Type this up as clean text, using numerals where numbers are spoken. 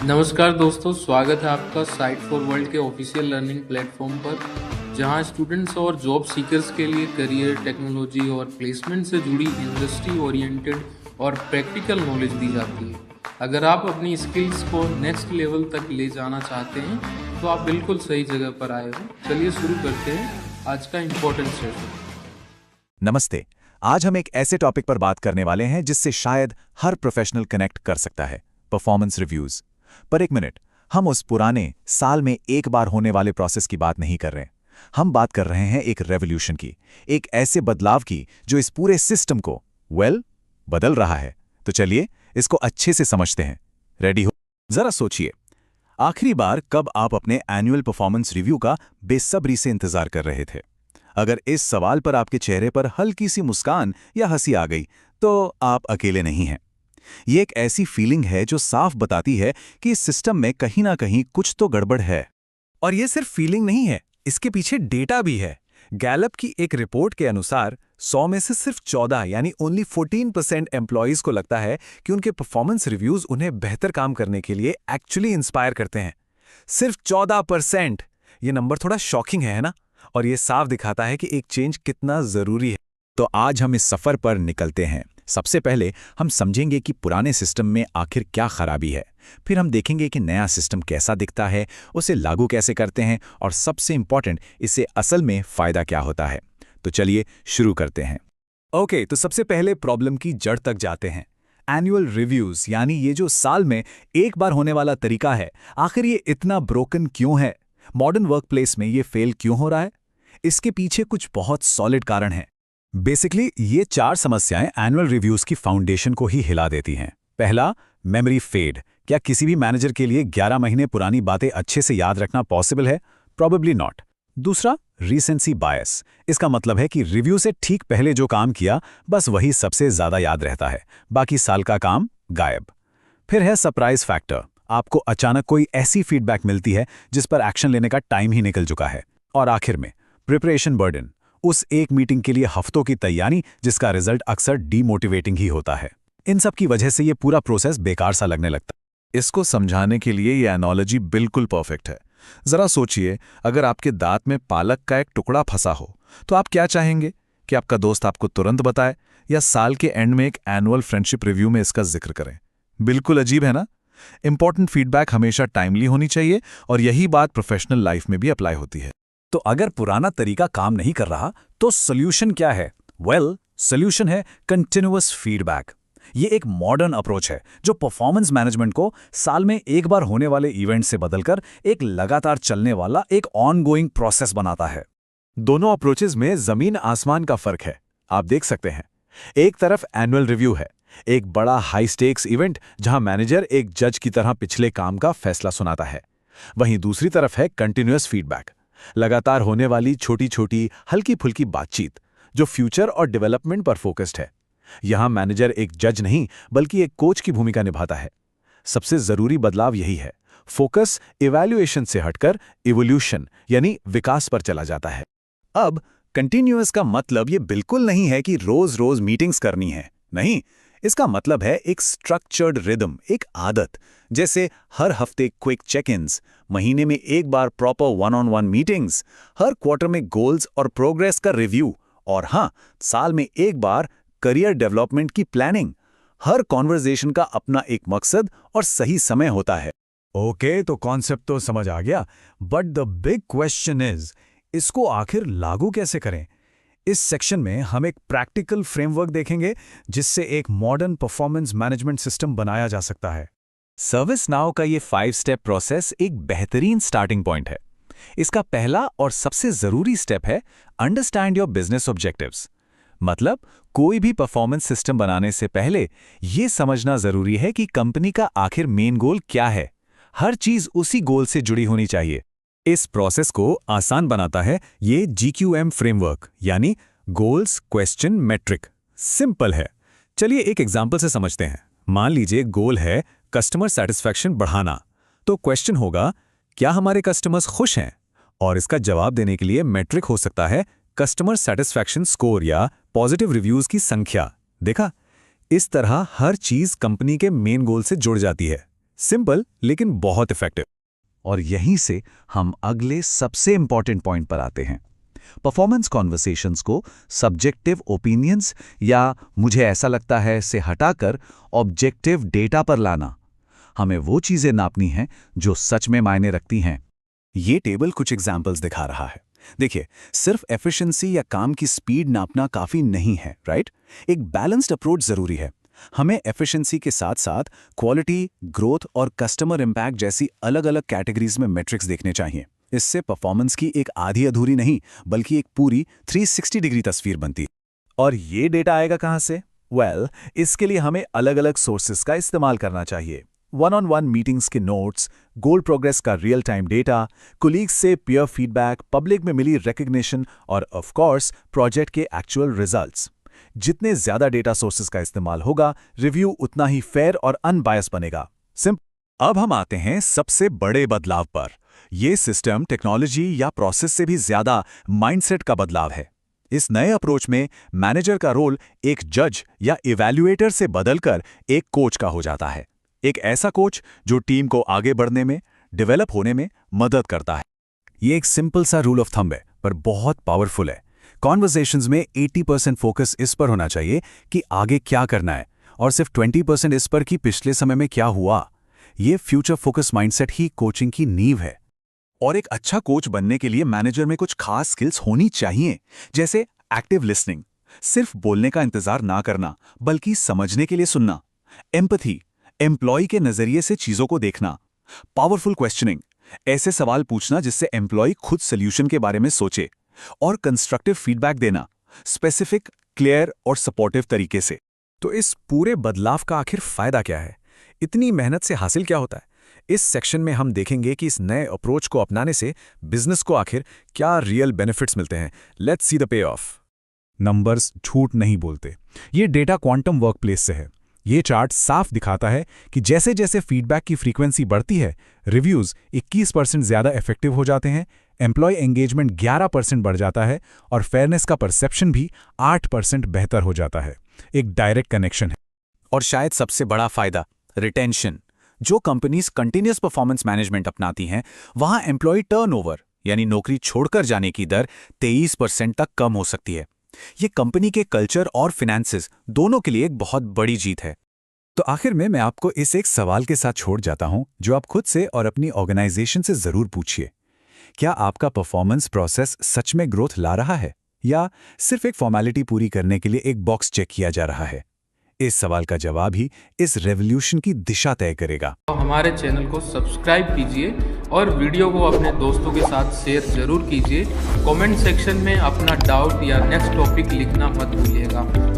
नमस्कार दोस्तों, स्वागत है आपका साइट फॉर वर्ल्ड के ऑफिशियल लर्निंग प्लेटफॉर्म पर, जहां स्टूडेंट्स और जॉब सीकर्स के लिए करियर, टेक्नोलॉजी और प्लेसमेंट से जुड़ी इंडस्ट्री ओरिएंटेड और प्रैक्टिकल नॉलेज दी जाती है। अगर आप अपनी स्किल्स को नेक्स्ट लेवल तक ले जाना चाहते हैं तो आप बिल्कुल सही जगह पर आए हो। चलिए शुरू करते हैं आज का इम्पोर्टेंट सेशन। नमस्ते। आज हम एक ऐसे टॉपिक पर बात करने वाले हैं जिससे शायद हर प्रोफेशनल कनेक्ट कर सकता है, परफॉर्मेंस रिव्यूज। पर एक मिनट, हम उस पुराने साल में एक बार होने वाले प्रोसेस की बात नहीं कर रहे। हम बात कर रहे हैं एक रेवोल्यूशन की, एक ऐसे बदलाव की जो इस पूरे सिस्टम को बदल रहा है। तो चलिए इसको अच्छे से समझते हैं। रेडी हो? जरा सोचिए, आखिरी बार कब आप अपने एनुअल परफॉर्मेंस रिव्यू का बेसब्री से इंतजार कर रहे थे? अगर इस सवाल पर आपके चेहरे पर हल्की सी मुस्कान या हंसी आ गई, तो आप अकेले नहीं हैं। ये एक ऐसी फीलिंग है जो साफ बताती है कि इस सिस्टम में कहीं ना कहीं कुछ तो गड़बड़ है। और ये सिर्फ फीलिंग नहीं है, इसके पीछे डेटा भी है। गैलप की एक रिपोर्ट के अनुसार 100 में से सिर्फ 14 यानी ओनली 14% एम्प्लॉइज को लगता है कि उनके परफॉर्मेंस रिव्यूज उन्हें बेहतर काम करने के लिए एक्चुअली इंस्पायर करते हैं। सिर्फ 14%! ये नंबर थोड़ा शॉकिंग है ना? और ये साफ दिखाता है कि एक चेंज कितना जरूरी है। तो आज हम इस सफर पर निकलते हैं। सबसे पहले हम समझेंगे कि पुराने सिस्टम में आखिर क्या खराबी है। फिर हम देखेंगे कि नया सिस्टम कैसा दिखता है, उसे लागू कैसे करते हैं, और सबसे इंपॉर्टेंट, इससे असल में फायदा क्या होता है। तो चलिए शुरू करते हैं। ओके, तो सबसे पहले प्रॉब्लम की जड़ तक जाते हैं। एनुअल रिव्यूज यानी ये जो साल में एक बार होने वाला तरीका है, आखिर ये इतना ब्रोकन क्यों है? मॉडर्न वर्कप्लेस में ये फेल क्यों हो रहा है? इसके पीछे कुछ बहुत सॉलिड कारण हैं। बेसिकली ये 4 समस्याएं एनुअल रिव्यूज की फाउंडेशन को ही हिला देती हैं। पहला, मेमोरी फेड। क्या किसी भी मैनेजर के लिए 11 महीने पुरानी बातें अच्छे से याद रखना पॉसिबल है? Probably not. दूसरा, रीसेंसी बायस। इसका मतलब है कि रिव्यू से ठीक पहले जो काम किया, बस वही सबसे ज्यादा याद रहता है, बाकी साल का काम गायब। फिर है सरप्राइज फैक्टर। आपको अचानक कोई ऐसी फीडबैक मिलती है जिस पर एक्शन लेने का टाइम ही निकल चुका है। और आखिर में प्रिपरेशन बर्डन, उस एक मीटिंग के लिए हफ्तों की तैयारी जिसका रिजल्ट अक्सर डीमोटिवेटिंग ही होता है। इन सब की वजह से ये पूरा प्रोसेस बेकार सा लगने लगता है। इसको समझाने के लिए ये एनालॉजी बिल्कुल परफेक्ट है। जरा सोचिए, अगर आपके दांत में पालक का एक टुकड़ा फंसा हो तो आप क्या चाहेंगे? कि आपका दोस्त आपको तुरंत बताए, या साल के एंड में एक एनुअल फ्रेंडशिप रिव्यू में इसका जिक्र करें? बिल्कुल अजीब है ना? इंपॉर्टेंट फीडबैक हमेशा टाइमली होनी चाहिए, और यही बात प्रोफेशनल लाइफ में भी अप्लाई होती है। तो अगर पुराना तरीका काम नहीं कर रहा तो सॉल्यूशन क्या है? सॉल्यूशन है कंटिन्यूअस फीडबैक। ये एक मॉडर्न अप्रोच है जो परफॉर्मेंस मैनेजमेंट को साल में एक बार होने वाले इवेंट से बदलकर एक लगातार चलने वाला एक ऑनगोइंग प्रोसेस बनाता है। दोनों अप्रोचेस में जमीन आसमान का फर्क है। आप देख सकते हैं, एक तरफ एनुअल रिव्यू है, एक बड़ा हाई स्टेक्स इवेंट जहां मैनेजर एक जज की तरह पिछले काम का फैसला सुनाता है। वहीं दूसरी तरफ है कंटिन्यूअस फीडबैक, लगातार होने वाली छोटी छोटी हल्की फुल्की बातचीत जो फ्यूचर और डेवलपमेंट पर फोकस्ड है। यहां मैनेजर एक जज नहीं बल्कि एक कोच की भूमिका निभाता है। सबसे जरूरी बदलाव यही है, फोकस इवैल्यूएशन से हटकर इवोल्यूशन यानी विकास पर चला जाता है। अब कंटिन्यूअस का मतलब ये बिल्कुल नहीं है कि रोज रोज मीटिंग्स करनी है, नहीं। इसका मतलब है एक स्ट्रक्चर्ड रिदम, एक आदत। जैसे हर हफ्ते क्विक चेक इन्स, महीने में एक बार प्रॉपर वन-ऑन-वन मीटिंग्स, हर क्वार्टर में गोल्स और प्रोग्रेस का रिव्यू, और हाँ, साल में एक बार करियर डेवलपमेंट की प्लानिंग। हर कॉन्वर्जेशन का अपना एक मकसद और सही समय होता है। ओके, तो कॉन्सेप्ट तो समझ आ गया, but the big question is, इसको आखिर लागू कैसे करें? इस सेक्शन में हम एक प्रैक्टिकल फ्रेमवर्क देखेंगे जिससे एक मॉडर्न परफॉर्मेंस मैनेजमेंट सिस्टम बनाया जा सकता है। सर्विसनाउ का ये 5 स्टेप प्रोसेस एक बेहतरीन स्टार्टिंग पॉइंट है। इसका पहला और सबसे जरूरी स्टेप है अंडरस्टैंड योर बिजनेस ऑब्जेक्टिव्स। मतलब कोई भी परफॉर्मेंस सिस्टम बनाने से पहले यह समझना जरूरी है कि कंपनी का आखिर मेन गोल क्या है। हर चीज उसी गोल से जुड़ी होनी चाहिए। इस प्रोसेस को आसान बनाता है ये GQM फ्रेमवर्क, यानी गोल्स, क्वेश्चन, मेट्रिक। सिंपल है, चलिए एक एग्जांपल से समझते हैं। मान लीजिए गोल है कस्टमर सेटिस्फैक्शन बढ़ाना, तो क्वेश्चन होगा क्या हमारे कस्टमर्स खुश हैं? और इसका जवाब देने के लिए मेट्रिक हो सकता है कस्टमर सेटिस्फैक्शन स्कोर या पॉजिटिव रिव्यूज की संख्या। देखा, इस तरह हर चीज कंपनी के मेन गोल से जुड़ जाती है। सिंपल लेकिन बहुत इफेक्टिव। और यहीं से हम अगले सबसे इंपॉर्टेंट पॉइंट पर आते हैं। परफॉर्मेंस कॉन्वर्सेशंस को सब्जेक्टिव ओपिनियंस या मुझे ऐसा लगता है से हटाकर ऑब्जेक्टिव डेटा पर लाना। हमें वो चीजें नापनी हैं जो सच में मायने रखती हैं। ये टेबल कुछ एग्जाम्पल्स दिखा रहा है। देखिए, सिर्फ एफिशिएंसी या काम की स्पीड नापना काफी नहीं है, राइट? एक बैलेंस्ड अप्रोच जरूरी है। हमें एफिशिएंसी के साथ साथ क्वालिटी, ग्रोथ और कस्टमर इंपैक्ट जैसी अलग-अलग कैटेगरीज में मेट्रिक्स देखने चाहिए। इससे परफॉर्मेंस की एक आधी अधूरी नहीं बल्कि एक पूरी 360 डिग्री तस्वीर बनती है। और ये डेटा आएगा कहां से? इसके लिए हमें अलग-अलग सोर्सेस का इस्तेमाल करना चाहिए। वन-ऑन-वन मीटिंग्स के नोट्स, गोल प्रोग्रेस का रियल टाइम डेटा, कोलीग्स से पीयर फीडबैक, पब्लिक में मिली रिकग्निशन और ऑफ कोर्स प्रोजेक्ट के एक्चुअल रिजल्ट्स। जितने ज्यादा डेटा सोर्सेस का इस्तेमाल होगा, रिव्यू उतना ही फेयर और अनबायस बनेगा। अब हम आते हैं सबसे बड़े बदलाव पर। ये सिस्टम, टेक्नोलॉजी या प्रोसेस से भी ज्यादा माइंडसेट का बदलाव है। इस नए अप्रोच में मैनेजर का रोल एक जज या इवैल्यूएटर से बदलकर एक कोच का हो जाता है। एक ऐसा कोच जो टीम को आगे बढ़ने में, डेवलप होने में मदद करता है। ये एक सिंपल सा रूल ऑफ थंब है, पर बहुत पावरफुल है। कॉन्वर्सेशंस में 80% फोकस इस पर होना चाहिए कि आगे क्या करना है, और सिर्फ 20% इस पर कि पिछले समय में क्या हुआ। ये फ्यूचर फोकस माइंडसेट ही कोचिंग की नींव है। और एक अच्छा कोच बनने के लिए मैनेजर में कुछ खास स्किल्स होनी चाहिए, जैसे एक्टिव लिसनिंग, सिर्फ बोलने का इंतजार ना करना बल्कि समझने के लिए सुनना। एम्पैथी, एम्प्लॉय के नजरिए से चीजों को देखना। पावरफुल क्वेश्चनिंग, ऐसे सवाल पूछना जिससे एम्प्लॉय खुद सॉल्यूशन के बारे में सोचे। और कंस्ट्रक्टिव फीडबैक देना, स्पेसिफिक, क्लियर और सपोर्टिव तरीके से। तो इस पूरे बदलाव का आखिर फायदा क्या है? इतनी मेहनत से हासिल क्या होता है? इस सेक्शन में हम देखेंगे कि इस नए अप्रोच को अपनाने से बिजनेस को आखिर क्या रियल बेनिफिट्स मिलते हैं। Let's see the pay of. Numbers झूठ नहीं बोलते। ये डेटा क्वांटम वर्कप्लेस से है। ये चार्ट साफ दिखाता है कि जैसे जैसे फीडबैक की फ्रीक्वेंसी बढ़ती है, रिव्यूज 21% ज्यादा इफेक्टिव हो जाते हैं, एम्प्लॉय एंगेजमेंट 11% बढ़ जाता है और फेयरनेस का परसेप्शन भी 8% बेहतर हो जाता है। एक डायरेक्ट कनेक्शन है। और शायद सबसे बड़ा फायदा, रिटेंशन। जो कंपनीज कंटिन्यूअस परफॉर्मेंस मैनेजमेंट अपनाती हैं, वहां एम्प्लॉय टर्नओवर यानी नौकरी छोड़कर जाने की दर 23% तक कम हो सकती है। ये कंपनी के कल्चर और फिनेंसेस दोनों के लिए एक बहुत बड़ी जीत है। तो आखिर में मैं आपको इस एक सवाल के साथ छोड़ जाता हूं, जो आप खुद से और अपनी ऑर्गेनाइजेशन से जरूर पूछिए। क्या आपका परफॉर्मेंस प्रोसेस सच में ग्रोथ ला रहा है, या सिर्फ एक फॉर्मेलिटी पूरी करने के लिए एक बॉक्स चेक किया जा रहा है? इस सवाल का जवाब ही इस रेवोल्यूशन की दिशा तय करेगा। तो हमारे चैनल को सब्सक्राइब कीजिए और वीडियो को अपने दोस्तों के साथ शेयर जरूर कीजिए। कमेंट सेक्शन में अपना डाउट या नेक्स्ट टॉपिक लिखना मत भूलिएगा।